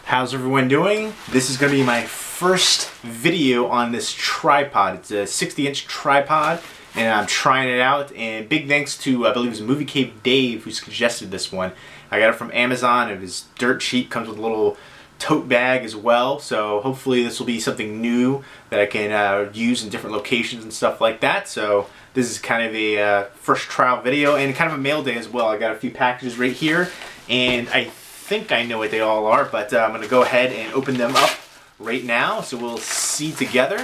How's everyone doing? This is going to be my first video on this tripod. It's a 60-inch tripod and I'm trying it out, and big thanks to, I believe it was Movie Cave Dave who suggested this one. I got it from Amazon. It was dirt cheap, comes with a little tote bag as well, so hopefully this will be something new that I can use in different locations and stuff like that. So this is kind of a first trial video and kind of a mail day as well. I got a few packages right here and I think I know what they all are, but I'm going to go ahead and open them up right now so we'll see together.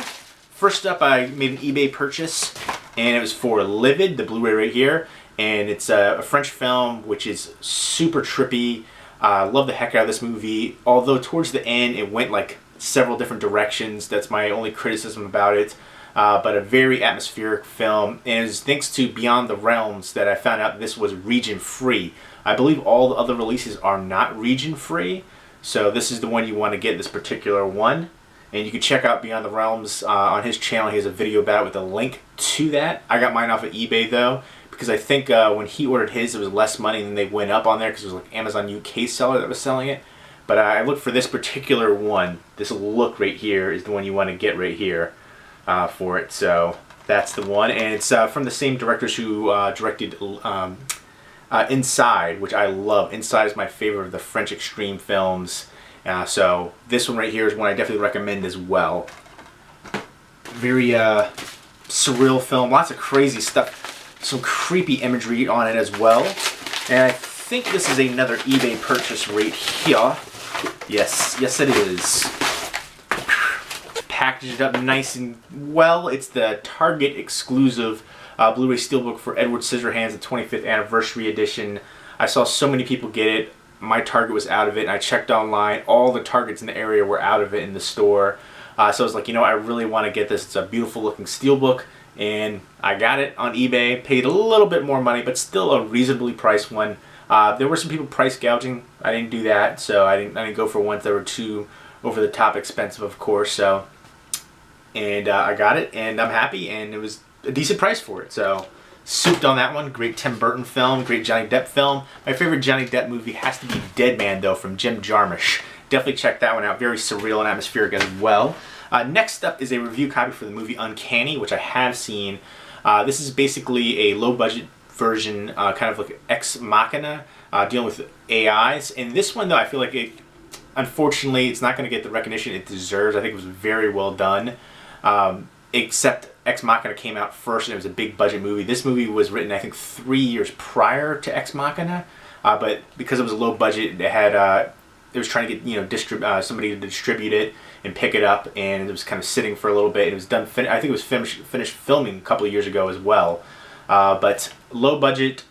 First up, I made an eBay purchase and it was for Livid, the Blu-ray right here, and it's a French film which is super trippy. Love the heck out of this movie, although towards the end it went like several different directions. That's my only criticism about it. But a very atmospheric film, and it was thanks to Beyond the Realms that I found out this was region free. I believe all the other releases are not region free, so this is the one you want to get, this particular one. And you can check out Beyond the Realms on his channel. He has a video about it with a link to that. I got mine off of eBay though, because I think when he ordered his it was less money and they went up on there because it was like Amazon UK seller that was selling it. But I looked for this particular one. This look right here is the one you want to get right here for it. So that's the one, and it's from the same directors who directed Inside, which I love. Inside is my favorite of the French extreme films. So this one right here is one I definitely recommend as well. Very surreal film, lots of crazy stuff, some creepy imagery on it as well. And I think this is another eBay purchase right here. Yes, yes it is. Packaged up nice and well. It's the Target exclusive Blu-ray Steelbook for Edward Scissorhands, the 25th anniversary edition. I saw so many people get it. My Target was out of it, and I checked online. All the Targets in the area were out of it in the store. So I was like, you know, I really want to get this. It's a beautiful looking steelbook, and I got it on eBay. Paid a little bit more money, but still a reasonably priced one. There were some people price gouging. I didn't do that, so I didn't go for ones that were too over the top expensive, of course. So, and I got it, and I'm happy, and it was a decent price for it. So souped on that one. Great Tim Burton film, great Johnny Depp film. My favorite Johnny Depp movie has to be Dead Man though, from Jim Jarmusch. Definitely check that one out. Very surreal and atmospheric as well. Next up is a review copy for the movie Uncanny, which I have seen. This is basically a low budget version, kind of like Ex Machina, dealing with AIs. And this one though, I feel like it, unfortunately, it's not going to get the recognition it deserves. I think it was very well done. Except Ex Machina came out first and it was a big budget movie. This movie was written I think 3 years prior to Ex Machina, but because it was a low budget, it had it was trying to get, you know, somebody to distribute it and pick it up, and it was kind of sitting for a little bit. It was done. I think it was finished filming a couple of years ago as well, but low budget.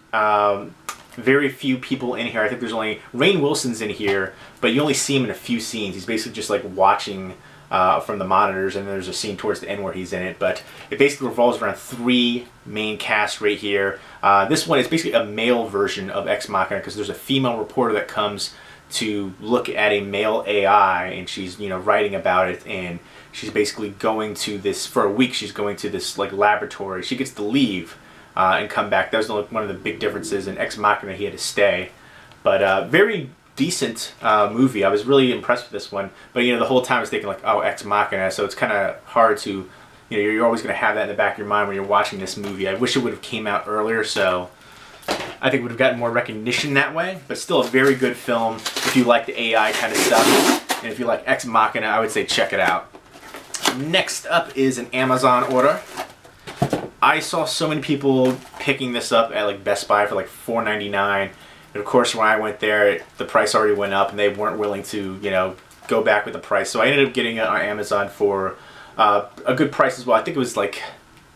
Very few people in here. I think there's only Rainn Wilson's in here, but you only see him in a few scenes. He's basically just like watching from the monitors, and there's a scene towards the end where he's in it. But it basically revolves around 3 main casts right here. This one is basically a male version of Ex Machina because there's a female reporter that comes to look at a male AI, and she's, you know, writing about it, and she's basically going to this for a week. She's going to this like laboratory. She gets to leave and come back. That was one of the big differences. In Ex Machina he had to stay, but very decent movie. I was really impressed with this one, but you know, the whole time I was thinking like, oh, Ex Machina, so it's kind of hard to, you know, you're always going to have that in the back of your mind when you're watching this movie. I wish it would have came out earlier, so I think it would have gotten more recognition that way, but still a very good film if you like the AI kind of stuff, and if you like Ex Machina, I would say check it out. Next up is an Amazon order. I saw so many people picking this up at like Best Buy for like $4.99. And of course, when I went there, the price already went up, and they weren't willing to, you know, go back with the price. So I ended up getting it on Amazon for a good price as well. I think it was like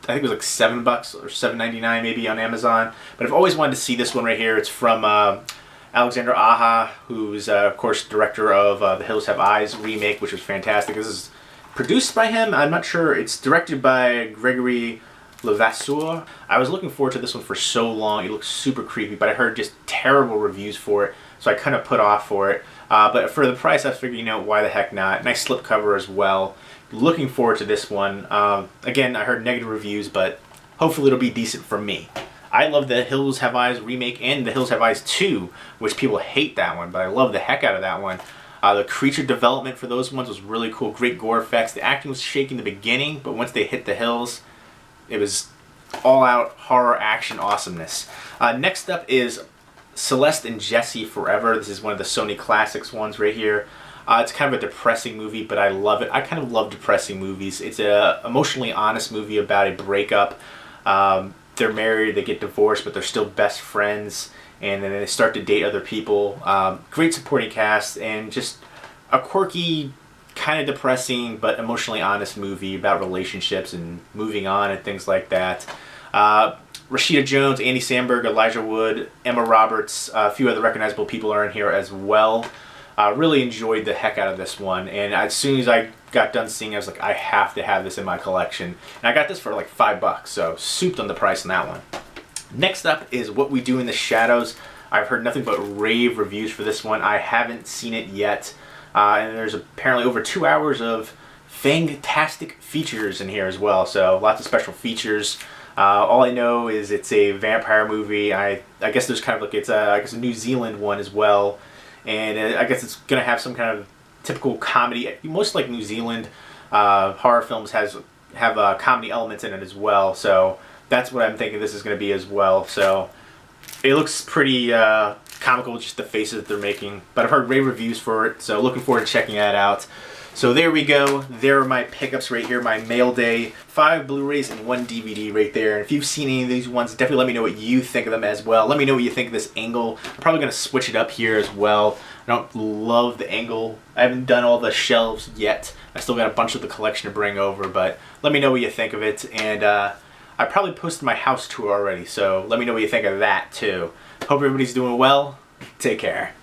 $7 or $7.99 maybe on Amazon. But I've always wanted to see this one right here. It's from Alexander Aja, who's of course director of The Hills Have Eyes remake, which was fantastic. This is produced by him. I'm not sure. It's directed by Gregory Levasseur. I was looking forward to this one for so long. It looks super creepy, but I heard just terrible reviews for it, so I kind of put off for it. But for the price, I figured, you know, why the heck not? Nice slipcover as well. Looking forward to this one. Again, I heard negative reviews, but hopefully it'll be decent for me. I love the Hills Have Eyes remake and the Hills Have Eyes 2, which people hate that one, but I love the heck out of that one. The creature development for those ones was really cool. Great gore effects. The acting was shaky in the beginning, but once they hit the hills, it was all-out horror action awesomeness. Next up is Celeste and Jesse Forever. This is one of the Sony Classics ones right here. It's kind of a depressing movie, but I love it. I kind of love depressing movies. It's a emotionally honest movie about a breakup. They're married, they get divorced, but they're still best friends, and then they start to date other people. Great supporting cast, and just a quirky, kind of depressing, but emotionally honest movie about relationships and moving on and things like that. Rashida Jones, Andy Samberg, Elijah Wood, Emma Roberts, a few other recognizable people are in here as well. Really enjoyed the heck out of this one, and as soon as I got done seeing it, I was like, I have to have this in my collection. And I got this for like $5, so souped on the price on that one. Next up is What We Do in the Shadows. I've heard nothing but rave reviews for this one. I haven't seen it yet, and there's apparently over 2 hours of fantastic features in here as well, so lots of special features. All I know is it's a vampire movie. I guess there's kind of like, it's I guess a New Zealand one as well. And I guess it's going to have some kind of typical comedy. Most like New Zealand horror films have comedy elements in it as well. So that's what I'm thinking this is going to be as well. So it looks pretty comical, just the faces that they're making. But I've heard rave reviews for it, so looking forward to checking that out. So there we go. There are my pickups right here, my mail day. 5 Blu-rays and 1 DVD right there. And if you've seen any of these ones, definitely let me know what you think of them as well. Let me know what you think of this angle. I'm probably going to switch it up here as well. I don't love the angle. I haven't done all the shelves yet. I still got a bunch of the collection to bring over, but let me know what you think of it. And I probably posted my house tour already, so let me know what you think of that too. Hope everybody's doing well. Take care.